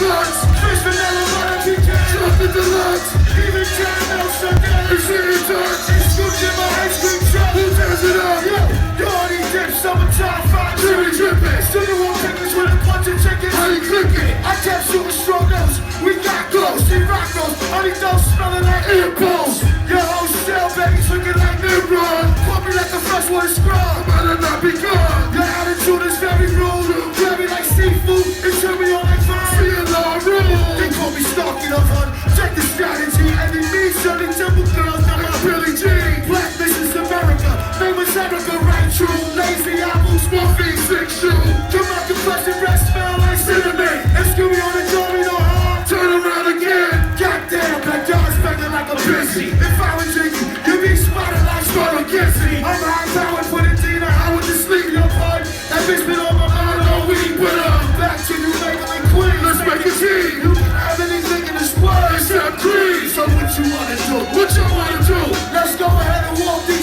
nuts. Fish vanilla, butter, pecan, chocolate deluxe. Even caramel, sundae, and city touch. Scooch in my ice cream truck. Who tears it up? Yo, already dip, summertime, fine, cherry dripping. Still you want pickles with a bunch of chicken. How you click it? I kept shooting strong notes. We got close, see rock those. Honey don't smelling like impulse. Your whole shell, baby's looking like Nimrod. Put me like a freshwater scrub. I better not be gone. Your attitude is very rude. Grab me like seafood and turn me on like fire. See a law rule. They call me stalking a hun. Check the strategy. And they mean shutting temple girls. Now I'm Billy Jean. Black Mrs. America. Famous Erica, right true. Lazy apple, small feet, sick shoe. Come out the plastic breath, smell like cinnamon. Excuse me on the door, me no harm. Turn around again. Goddamn, that dog's begging like a busy. If I was drinking, you'd be spotted like Sparrow against me. I'm high powered, put it Dina, I would just sleep your part. That bitch been on my mind all week. But back to New England and Queens. Let's make a team. You can have anything in this world except cream. So what you wanna do? What you wanna do? Let's go ahead and walk these